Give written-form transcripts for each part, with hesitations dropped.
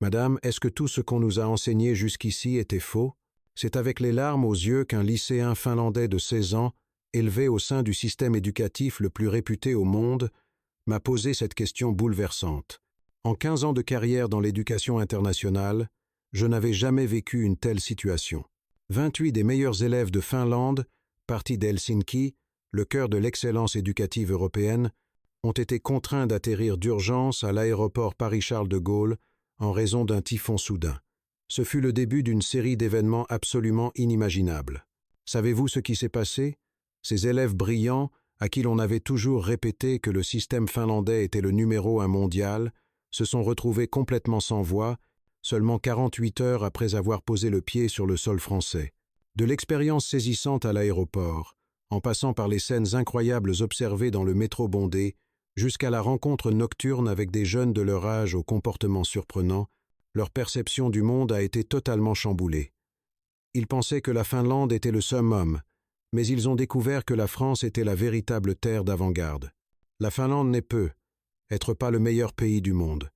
Madame, est-ce que tout ce qu'on nous a enseigné jusqu'ici était faux? C'est avec les larmes aux yeux qu'un lycéen finlandais de 16 ans, élevé au sein du système éducatif le plus réputé au monde, m'a posé cette question bouleversante. En 15 ans de carrière dans l'éducation internationale, je n'avais jamais vécu une telle situation. 28 des meilleurs élèves de Finlande, partis d'Helsinki, le cœur de l'excellence éducative européenne, ont été contraints d'atterrir d'urgence à l'aéroport Paris-Charles de Gaulle en raison d'un typhon soudain. Ce fut le début d'une série d'événements absolument inimaginables. Savez-vous ce qui s'est passé? Ces élèves brillants, à qui l'on avait toujours répété que le système finlandais était le numéro 1 mondial, se sont retrouvés complètement sans voix, seulement 48 heures après avoir posé le pied sur le sol français. De l'expérience saisissante à l'aéroport, en passant par les scènes incroyables observées dans le métro bondé, jusqu'à la rencontre nocturne avec des jeunes de leur âge au comportement surprenant, leur perception du monde a été totalement chamboulée. Ils pensaient que la Finlande était le summum, mais ils ont découvert que la France était la véritable terre d'avant-garde. La Finlande n'est peu, être pas le meilleur pays du monde.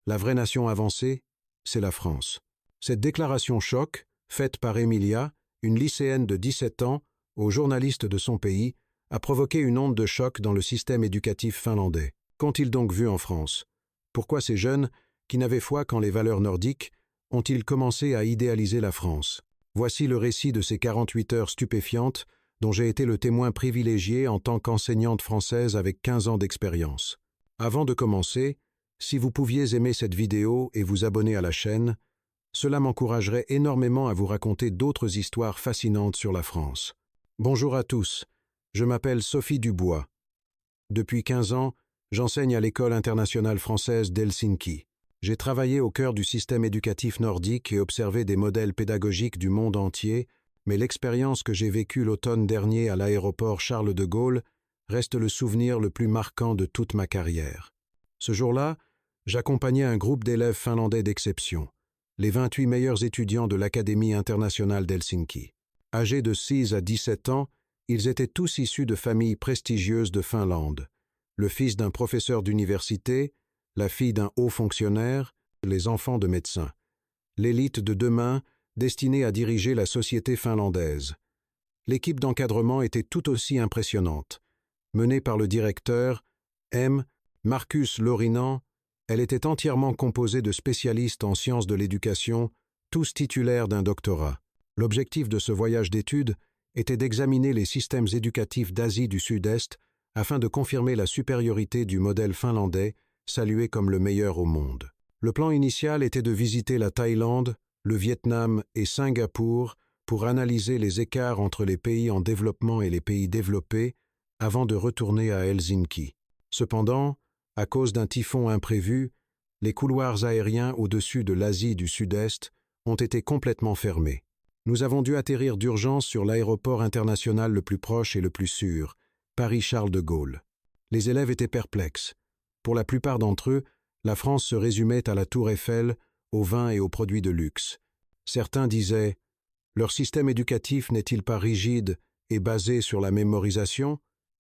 La vraie nation avancée, c'est la France. Cette déclaration choc, faite par Emilia, une lycéenne de 17 ans, aux journalistes de son pays, a provoqué une onde de choc dans le système éducatif finlandais. Qu'ont-ils donc vu en France? Pourquoi ces jeunes, qui n'avaient foi qu'en les valeurs nordiques, ont-ils commencé à idéaliser la France? Voici le récit de ces 48 heures stupéfiantes dont j'ai été le témoin privilégié en tant qu'enseignante française avec 15 ans d'expérience. Avant de commencer, si vous pouviez aimer cette vidéo et vous abonner à la chaîne, cela m'encouragerait énormément à vous raconter d'autres histoires fascinantes sur la France. Bonjour à tous, je m'appelle Sophie Dubois. Depuis 15 ans, j'enseigne à l'École internationale française d'Helsinki. J'ai travaillé au cœur du système éducatif nordique et observé des modèles pédagogiques du monde entier, mais l'expérience que j'ai vécue l'automne dernier à l'aéroport Charles de Gaulle reste le souvenir le plus marquant de toute ma carrière. Ce jour-là, j'accompagnais un groupe d'élèves finlandais d'exception, les 28 meilleurs étudiants de l'Académie internationale d'Helsinki. Âgés de 6 à 17 ans, ils étaient tous issus de familles prestigieuses de Finlande. Le fils d'un professeur d'université, la fille d'un haut fonctionnaire, les enfants de médecins. L'élite de demain destinée à diriger la société finlandaise. L'équipe d'encadrement était tout aussi impressionnante. Menée par le directeur, Marcus Lorinan, elle était entièrement composée de spécialistes en sciences de l'éducation, tous titulaires d'un doctorat. L'objectif de ce voyage d'études était d'examiner les systèmes éducatifs d'Asie du Sud-Est afin de confirmer la supériorité du modèle finlandais, salué comme le meilleur au monde. Le plan initial était de visiter la Thaïlande, le Vietnam et Singapour pour analyser les écarts entre les pays en développement et les pays développés avant de retourner à Helsinki. Cependant, à cause d'un typhon imprévu, les couloirs aériens au-dessus de l'Asie du Sud-Est ont été complètement fermés. Nous avons dû atterrir d'urgence sur l'aéroport international le plus proche et le plus sûr, Paris-Charles de Gaulle. Les élèves étaient perplexes. Pour la plupart d'entre eux, la France se résumait à la Tour Eiffel, aux vins et aux produits de luxe. Certains disaient « Leur système éducatif n'est-il pas rigide et basé sur la mémorisation?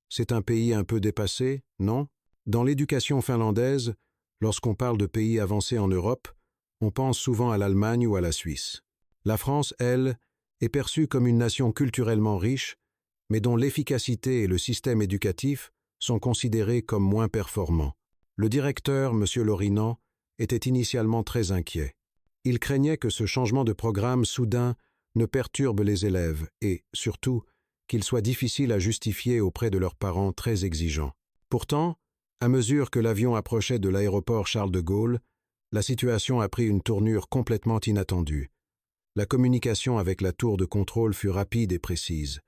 C'est un pays un peu dépassé, non ?» Dans l'éducation finlandaise, lorsqu'on parle de pays avancés en Europe, on pense souvent à l'Allemagne ou à la Suisse. La France, elle, est perçue comme une nation culturellement riche, mais dont l'efficacité et le système éducatif sont considérés comme moins performants. Le directeur, M. Lorinan, était initialement très inquiet. Il craignait que ce changement de programme soudain ne perturbe les élèves et, surtout, qu'il soit difficile à justifier auprès de leurs parents très exigeants. Pourtant, à mesure que l'avion approchait de l'aéroport Charles de Gaulle, la situation a pris une tournure complètement inattendue. La communication avec la tour de contrôle fut rapide et précise.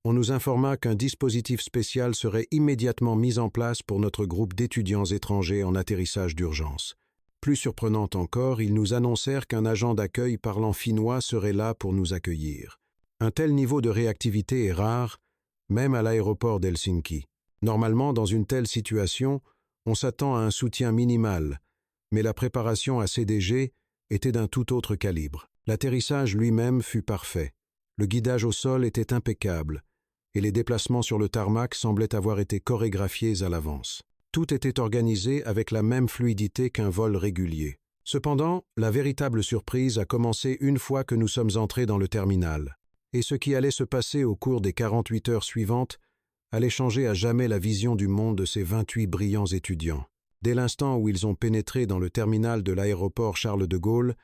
On nous informa qu'un dispositif spécial serait immédiatement mis en place pour notre groupe d'étudiants étrangers en atterrissage d'urgence. Plus surprenant encore, ils nous annoncèrent qu'un agent d'accueil parlant finnois serait là pour nous accueillir. Un tel niveau de réactivité est rare, même à l'aéroport d'Helsinki. Normalement, dans une telle situation, on s'attend à un soutien minimal, mais la préparation à CDG était d'un tout autre calibre. L'atterrissage lui-même fut parfait. Le guidage au sol était impeccable, et les déplacements sur le tarmac semblaient avoir été chorégraphiés à l'avance. Tout était organisé avec la même fluidité qu'un vol régulier. Cependant, la véritable surprise a commencé une fois que nous sommes entrés dans le terminal. Et ce qui allait se passer au cours des 48 heures suivantes allait changer à jamais la vision du monde de ces 28 brillants étudiants. Dès l'instant où ils ont pénétré dans le terminal de l'aéroport Charles de Gaulle,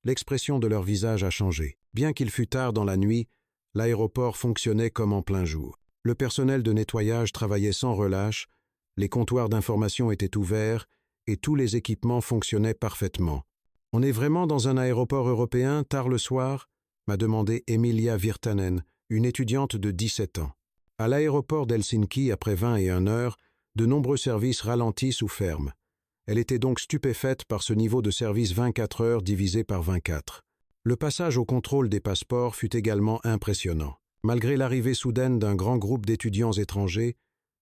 l'expression de leur visage a changé. Bien qu'il fût tard dans la nuit, l'aéroport fonctionnait comme en plein jour. Le personnel de nettoyage travaillait sans relâche, les comptoirs d'information étaient ouverts et tous les équipements fonctionnaient parfaitement. « On est vraiment dans un aéroport européen, tard le soir ?» m'a demandé Emilia Virtanen, une étudiante de 17 ans. À l'aéroport d'Helsinki, après 21 heures, de nombreux services ralentissent ou ferment. Elle était donc stupéfaite par ce niveau de service 24 heures divisé par 24. Le passage au contrôle des passeports fut également impressionnant. Malgré l'arrivée soudaine d'un grand groupe d'étudiants étrangers,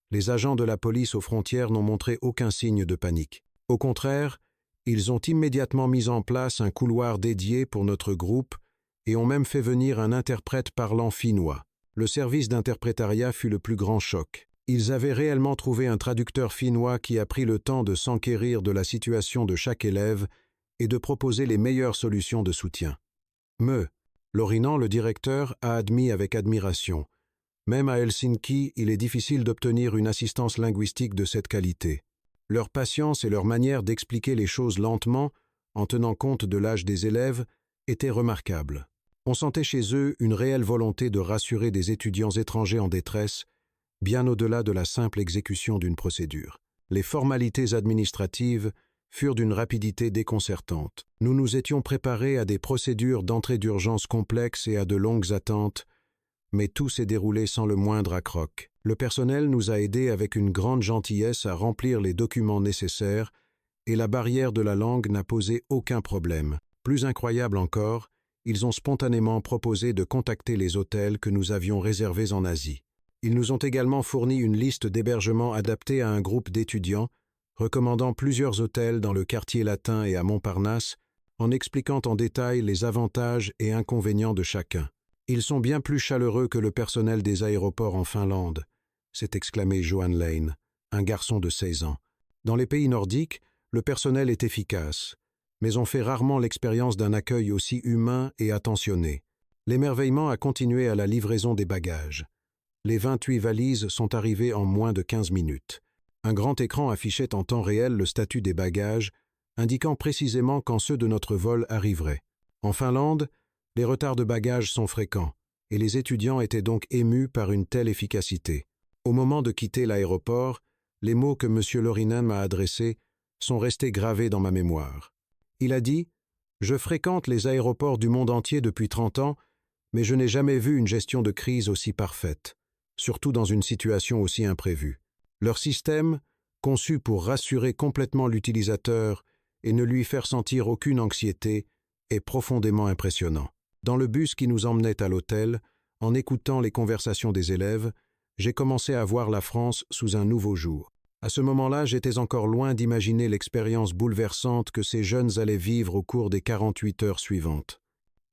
les agents de la police aux frontières n'ont montré aucun signe de panique. Au contraire, ils ont immédiatement mis en place un couloir dédié pour notre groupe et ont même fait venir un interprète parlant finnois. Le service d'interprétariat fut le plus grand choc. Ils avaient réellement trouvé un traducteur finnois qui a pris le temps de s'enquérir de la situation de chaque élève et de proposer les meilleures solutions de soutien. Lorinan, le directeur, a admis avec admiration. Même à Helsinki, il est difficile d'obtenir une assistance linguistique de cette qualité. Leur patience et leur manière d'expliquer les choses lentement, en tenant compte de l'âge des élèves, étaient remarquables. On sentait chez eux une réelle volonté de rassurer des étudiants étrangers en détresse, bien au-delà de la simple exécution d'une procédure. Les formalités administratives furent d'une rapidité déconcertante. Nous nous étions préparés à des procédures d'entrée d'urgence complexes et à de longues attentes, mais tout s'est déroulé sans le moindre accroc. Le personnel nous a aidés avec une grande gentillesse à remplir les documents nécessaires et la barrière de la langue n'a posé aucun problème. Plus incroyable encore, ils ont spontanément proposé de contacter les hôtels que nous avions réservés en Asie. Ils nous ont également fourni une liste d'hébergements adaptés à un groupe d'étudiants, recommandant plusieurs hôtels dans le quartier latin et à Montparnasse, en expliquant en détail les avantages et inconvénients de chacun. Ils sont bien plus chaleureux que le personnel des aéroports en Finlande, s'est exclamé Johan Lane, un garçon de 16 ans. Dans les pays nordiques, le personnel est efficace, mais on fait rarement l'expérience d'un accueil aussi humain et attentionné. L'émerveillement a continué à la livraison des bagages. Les 28 valises sont arrivées en moins de 15 minutes. Un grand écran affichait en temps réel le statut des bagages, indiquant précisément quand ceux de notre vol arriveraient. En Finlande, les retards de bagages sont fréquents, et les étudiants étaient donc émus par une telle efficacité. Au moment de quitter l'aéroport, les mots que M. Lorinen m'a adressés sont restés gravés dans ma mémoire. Il a dit « Je fréquente les aéroports du monde entier depuis 30 ans, mais je n'ai jamais vu une gestion de crise aussi parfaite, surtout dans une situation aussi imprévue. Leur système, conçu pour rassurer complètement l'utilisateur et ne lui faire sentir aucune anxiété, est profondément impressionnant. Dans le bus qui nous emmenait à l'hôtel, en écoutant les conversations des élèves, j'ai commencé à voir la France sous un nouveau jour. À ce moment-là, j'étais encore loin d'imaginer l'expérience bouleversante que ces jeunes allaient vivre au cours des 48 heures suivantes.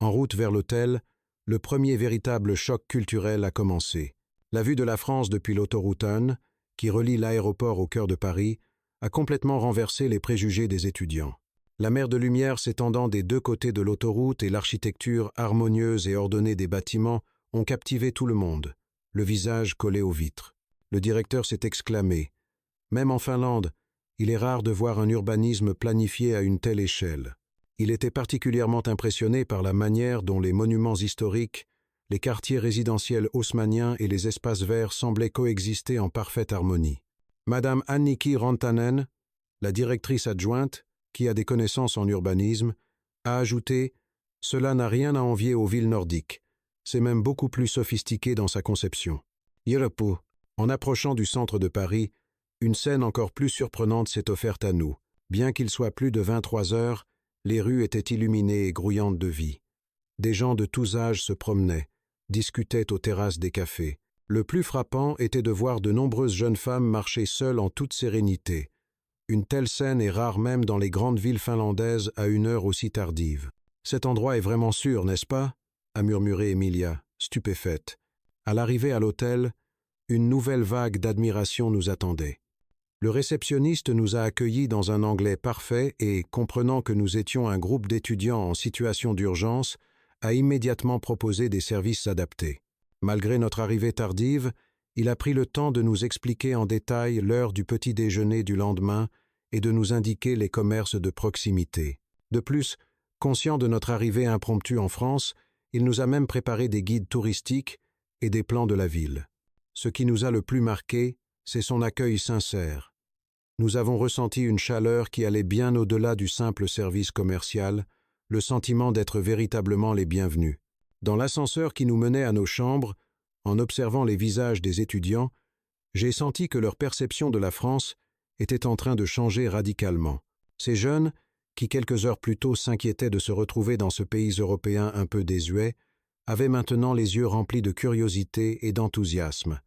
En route vers l'hôtel, le premier véritable choc culturel a commencé. La vue de la France depuis l'autoroute 1, qui relie l'aéroport au cœur de Paris, a complètement renversé les préjugés des étudiants. La mer de lumière s'étendant des deux côtés de l'autoroute et l'architecture harmonieuse et ordonnée des bâtiments ont captivé tout le monde, le visage collé aux vitres. Le directeur s'est exclamé « Même en Finlande, il est rare de voir un urbanisme planifié à une telle échelle. » Il était particulièrement impressionné par la manière dont les monuments historiques, les quartiers résidentiels haussmanniens et les espaces verts semblaient coexister en parfaite harmonie. Madame Annikki Rantanen, la directrice adjointe, qui a des connaissances en urbanisme, a ajouté « Cela n'a rien à envier aux villes nordiques. C'est même beaucoup plus sophistiqué dans sa conception. » Yirappu, en approchant du centre de Paris, une scène encore plus surprenante s'est offerte à nous. Bien qu'il soit plus de 23 heures, les rues étaient illuminées et grouillantes de vie. Des gens de tous âges se promenaient, discutaient aux terrasses des cafés. Le plus frappant était de voir de nombreuses jeunes femmes marcher seules en toute sérénité. Une telle scène est rare même dans les grandes villes finlandaises à une heure aussi tardive. « Cet endroit est vraiment sûr, n'est-ce pas ?» a murmuré Emilia, stupéfaite. À l'arrivée à l'hôtel, une nouvelle vague d'admiration nous attendait. Le réceptionniste nous a accueillis dans un anglais parfait et, comprenant que nous étions un groupe d'étudiants en situation d'urgence, a immédiatement proposé des services adaptés. Malgré notre arrivée tardive, il a pris le temps de nous expliquer en détail l'heure du petit déjeuner du lendemain et de nous indiquer les commerces de proximité. De plus, conscient de notre arrivée impromptue en France, il nous a même préparé des guides touristiques et des plans de la ville. Ce qui nous a le plus marqué, c'est son accueil sincère. Nous avons ressenti une chaleur qui allait bien au-delà du simple service commercial, le sentiment d'être véritablement les bienvenus. Dans l'ascenseur qui nous menait à nos chambres, en observant les visages des étudiants, j'ai senti que leur perception de la France était en train de changer radicalement. Ces jeunes, qui quelques heures plus tôt s'inquiétaient de se retrouver dans ce pays européen un peu désuet, avaient maintenant les yeux remplis de curiosité et d'enthousiasme.